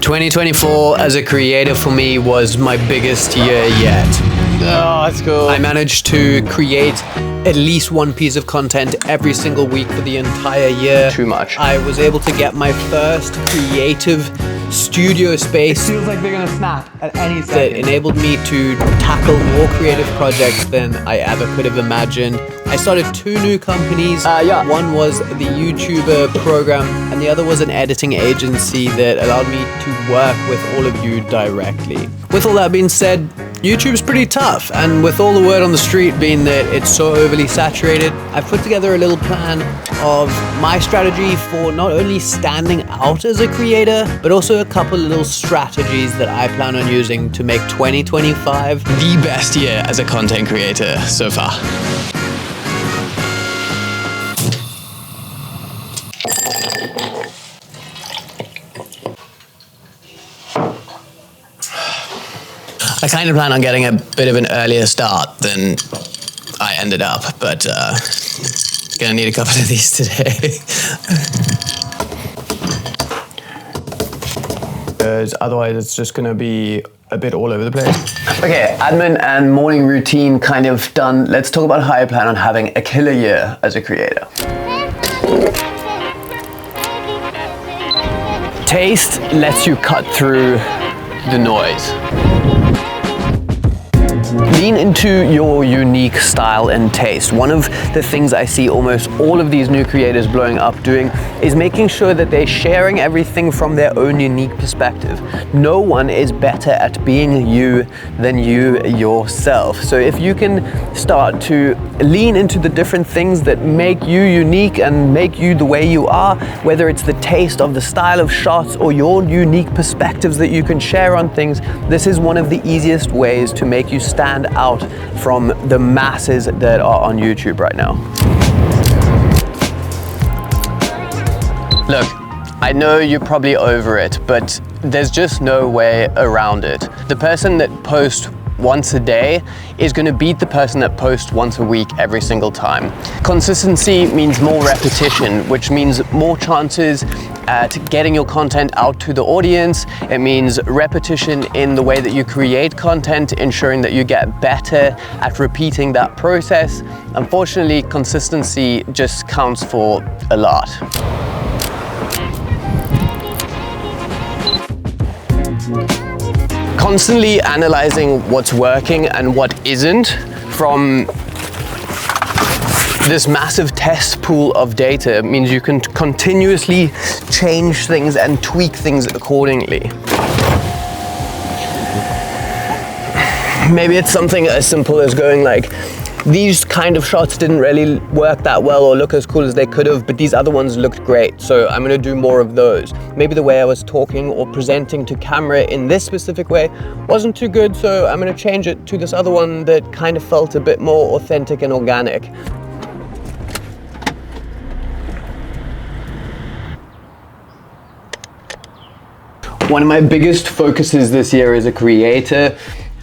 2024 as a creator for me was my biggest year yet. Oh, that's cool. I managed to create at least one piece of content every single week for the entire year. Too much. I was able to get my first creative studio space. It feels like they're gonna snap at any That second. enabled me to tackle more creative projects than I ever could have imagined. I started 2 new companies. One was the YouTuber program, and the other was an editing agency that allowed me to work with all of you directly. With all that being said, YouTube's pretty tough, and with all the word on the street being that it's so overly saturated, I've put together a little plan of my strategy for not only standing out as a creator, but also a couple little strategies that I plan on using to make 2025 The best year as a content creator so far. I kind of plan on getting a bit of an earlier start than I ended up, but gonna need a couple of these today. Because otherwise it's just gonna be a bit all over the place. Okay, admin and morning routine kind of done. Let's talk about how I plan on having a killer year as a creator. Taste lets you cut through the noise. Lean into your unique style and taste. One of the things I see almost all of these new creators blowing up doing is making sure that they're sharing everything from their own unique perspective. No one is better at being you than you yourself. So if you can start to lean into the different things that make you unique and make you the way you are, whether it's the taste of the style of shots or your unique perspectives that you can share on things, this is one of the easiest ways to make you stand out from the masses that are on YouTube right now. Look, I know you're probably over it, but there's just no way around it. The person that posts once a day is going to beat the person that posts once a week every single time. Consistency means more repetition, which means more chances at getting your content out to the audience. It means repetition in the way that you create content, ensuring that you get better at repeating that process. Unfortunately, consistency just counts for a lot. Constantly analyzing what's working and what isn't from this massive test pool of data means you can continuously change things and tweak things accordingly. Maybe it's something as simple as going like, these kind of shots didn't really work that well or look as cool as they could have, but these other ones looked great, so I'm gonna do more of those. Maybe the way I was talking or presenting to camera in this specific way wasn't too good, so I'm gonna change it to this other one that kind of felt a bit more authentic and organic. One of my biggest focuses this year as a creator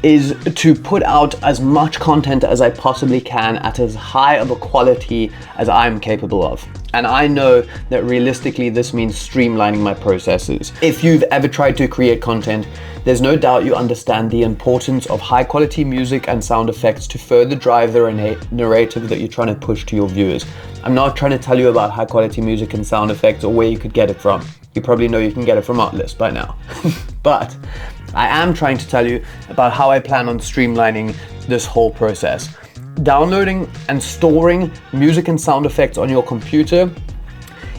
is to put out as much content as I possibly can at as high of a quality as I'm capable of. And I know that realistically this means streamlining my processes. If you've ever tried to create content, there's no doubt you understand the importance of high quality music and sound effects to further drive the narrative that you're trying to push to your viewers. I'm not trying to tell you about high quality music and sound effects or where you could get it from. You probably know you can get it from Artlist by now. But I am trying to tell you about how I plan on streamlining this whole process. Downloading and storing music and sound effects on your computer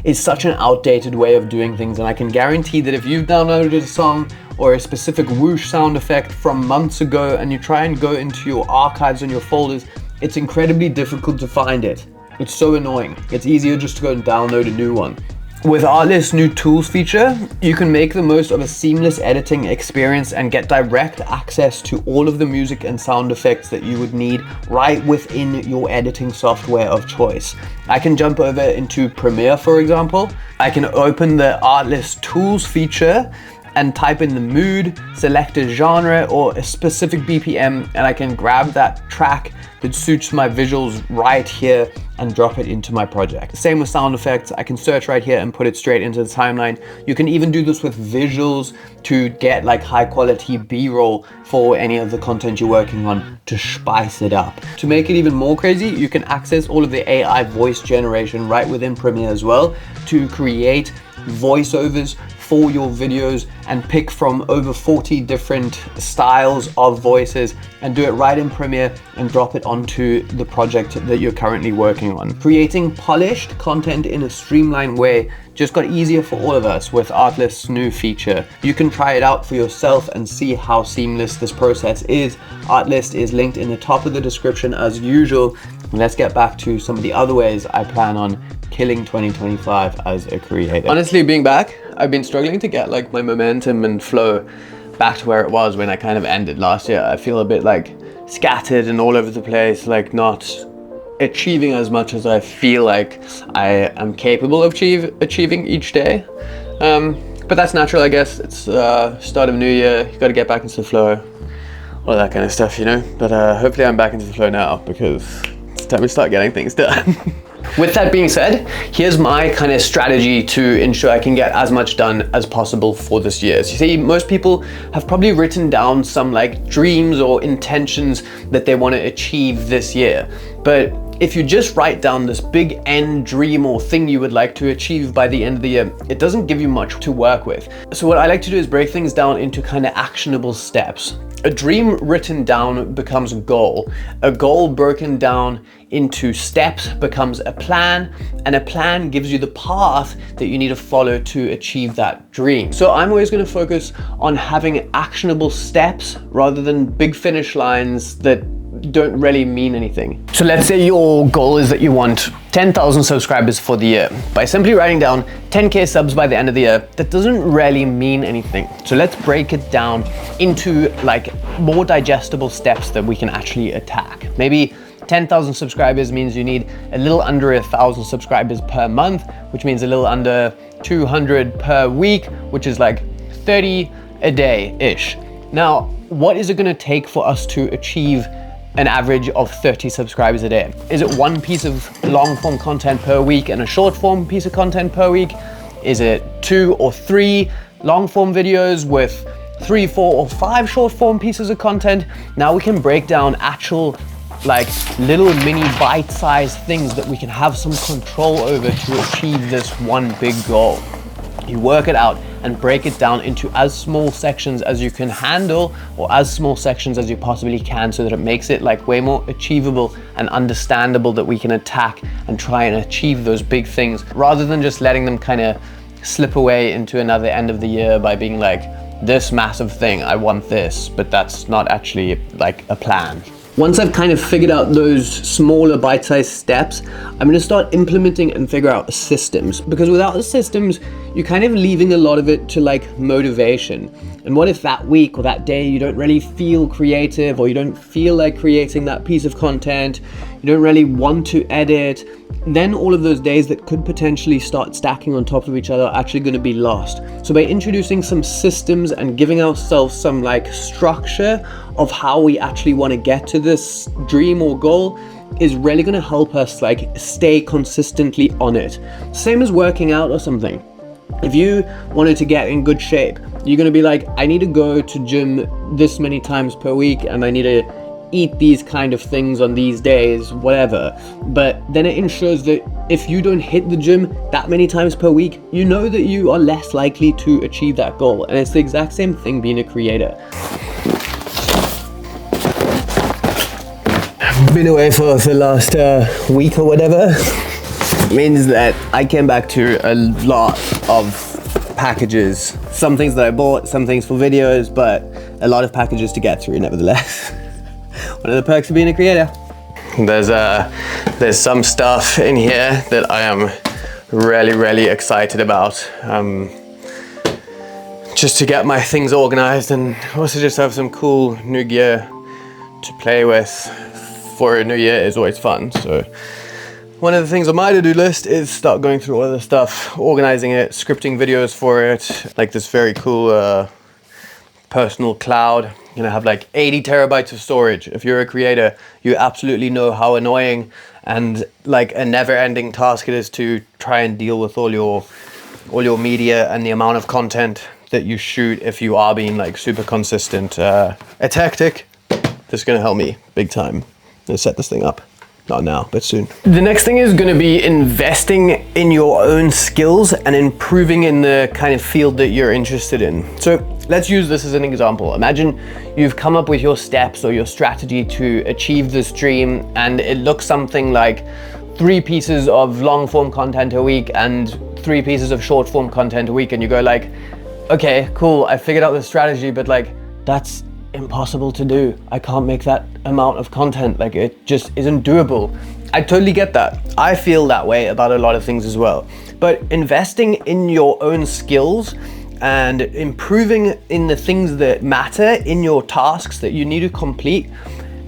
is such an outdated way of doing things, and I can guarantee that if you've downloaded a song or a specific whoosh sound effect from months ago and you try and go into your archives and your folders, it's incredibly difficult to find it. It's so annoying. It's easier just to go and download a new one. With Artlist's new tools feature, you can make the most of a seamless editing experience and get direct access to all of the music and sound effects that you would need right within your editing software of choice. I can jump over into Premiere, for example. I can open the Artlist tools feature and type in the mood, select a genre or a specific BPM, and I can grab that track that suits my visuals right here and drop it into my project. Same with sound effects. I can search right here and put it straight into the timeline. You can even do this with visuals to get like high quality B-roll for any of the content you're working on to spice it up. To make it even more crazy, you can access all of the AI voice generation right within Premiere as well to create voiceovers for your videos and pick from over 40 different styles of voices and do it right in Premiere and drop it onto the project that you're currently working on. Creating polished content in a streamlined way just got easier for all of us with Artlist's new feature. You can try it out for yourself and see how seamless this process is. Artlist is linked in the top of the description as usual. Let's get back to some of the other ways I plan on killing 2025 as a creator. Honestly, being back, I've been struggling to get like my momentum and flow back to where it was when I kind of ended last year. I feel a bit like scattered and all over the place, like not achieving as much as I feel like I am capable of achieving each day. But that's natural, I guess. It's start of new year, you gotta get back into the flow, all that kind of stuff, you know? But hopefully I'm back into the flow now because it's time to start getting things done. With that being said, here's my kind of strategy to ensure I can get as much done as possible for this year. So you see, most people have probably written down some like dreams or intentions that they want to achieve this year. But if you just write down this big end dream or thing you would like to achieve by the end of the year, it doesn't give you much to work with. So what I like to do is break things down into kind of actionable steps. A dream written down becomes a goal. A goal broken down into steps becomes a plan, and a plan gives you the path that you need to follow to achieve that dream. So I'm always going to focus on having actionable steps rather than big finish lines that don't really mean anything. So let's say your goal is that you want 10,000 subscribers for the year. By simply writing down 10K subs by the end of the year, that doesn't really mean anything. So let's break it down into like more digestible steps that we can actually attack. Maybe 10,000 subscribers means you need a little under 1,000 subscribers per month, which means a little under 200 per week, which is like 30 a day-ish. Now, what is it gonna take for us to achieve an average of 30 subscribers a day? Is it one piece of long form content per week and a short form piece of content per week? Is it 2 or 3 long form videos with 3, 4 or 5 short form pieces of content? Now we can break down actual like little mini bite-sized things that we can have some control over to achieve this one big goal. You work it out and break it down into as small sections as you can handle, or as small sections as you possibly can, so that it makes it like way more achievable and understandable that we can attack and try and achieve those big things, rather than just letting them kind of slip away into another end of the year by being like, this massive thing, I want this, but that's not actually like a plan. Once I've kind of figured out those smaller bite-sized steps, I'm going to start implementing and figure out systems, because without the systems, you're kind of leaving a lot of it to like motivation. And what if that week or that day you don't really feel creative, or you don't feel like creating that piece of content, you don't really want to edit, then all of those days that could potentially start stacking on top of each other are actually going to be lost. So by introducing some systems and giving ourselves some like structure of how we actually want to get to this dream or goal is really going to help us like stay consistently on it. Same as working out or something. If you wanted to get in good shape, you're going to be like, I need to go to gym this many times per week, and I need to eat these kind of things on these days, whatever. But then it ensures that if you don't hit the gym that many times per week, you know that you are less likely to achieve that goal. And it's the exact same thing being a creator. Been away for the last week or whatever. Means that I came back to a lot of packages. Some things that I bought, some things for videos, but a lot of packages to get through nevertheless. One of the perks of being a creator. There's some stuff in here that I am really excited about. Just to get my things organized, and also just have some cool new gear to play with for a new year is always fun. So one of the things on my to-do list is start going through all of the stuff, organizing it, scripting videos for it, like this very cool personal cloud gonna have like 80 terabytes of storage. If you're a creator, you absolutely know how annoying and like a never-ending task it is to try and deal with all your media and the amount of content that you shoot if you are being like super consistent. It's hectic. This is gonna help me big time. Let's set this thing up. Not now, but soon. The next thing is gonna be investing in your own skills and improving in the kind of field that you're interested in. So let's use this as an example. Imagine you've come up with your steps or your strategy to achieve this dream, and it looks something like 3 pieces of long form content a week and 3 pieces of short form content a week, and you go like, okay, cool, I figured out the strategy, but like, that's impossible to do. I can't make that amount of content. Like, it just isn't doable. I totally get that. I feel that way about a lot of things as well. But investing in your own skills and improving in the things that matter in your tasks that you need to complete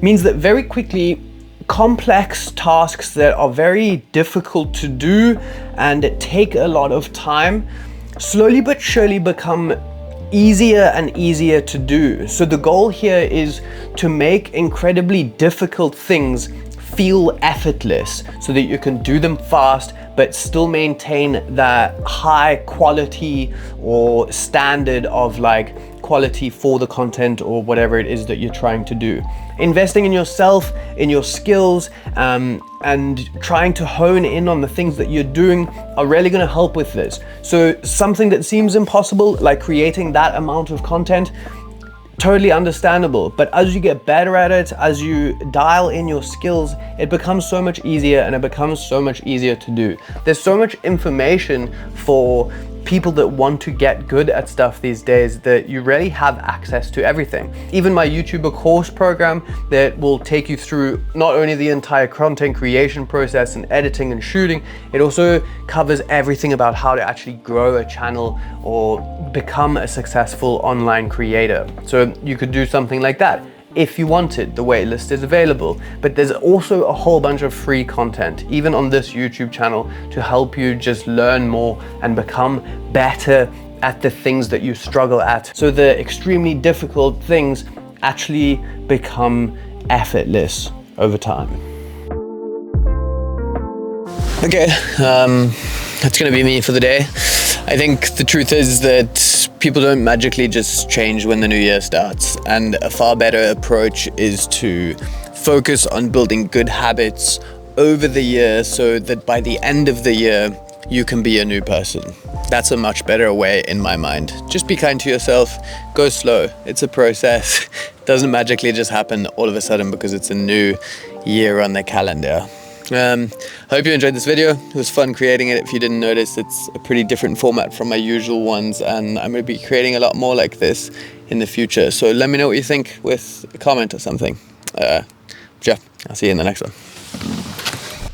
means that very quickly complex tasks that are very difficult to do and take a lot of time slowly but surely become easier and easier to do. So the goal here is to make incredibly difficult things feel effortless so that you can do them fast but still maintain that high quality or standard of like quality for the content or whatever it is that you're trying to do. Investing in yourself, in your skills, and trying to hone in on the things that you're doing are really going to help with this. So something that seems impossible, like creating that amount of content, totally understandable. But as you get better at it, as you dial in your skills, it becomes so much easier, and it becomes so much easier to do. There's so much information for people that want to get good at stuff these days that you really have access to everything. Even my YouTuber course program that will take you through not only the entire content creation process and editing and shooting, it also covers everything about how to actually grow a channel or become a successful online creator. So you could do something like that if you wanted. The waitlist is available, but there's also a whole bunch of free content, even on this YouTube channel, to help you just learn more and become better at the things that you struggle at. So the extremely difficult things actually become effortless over time. Okay, that's gonna be me for the day. I think the truth is that people don't magically just change when the new year starts, and a far better approach is to focus on building good habits over the year so that by the end of the year you can be a new person. That's a much better way in my mind. Just be kind to yourself, go slow. It's a process. It doesn't magically just happen all of a sudden because it's a new year on the calendar. Hope you enjoyed this video. It was fun creating it. If you didn't notice, it's a pretty different format from my usual ones, and I'm going to be creating a lot more like this in the future. So let me know what you think with a comment or something. Yeah, I'll see you in the next one.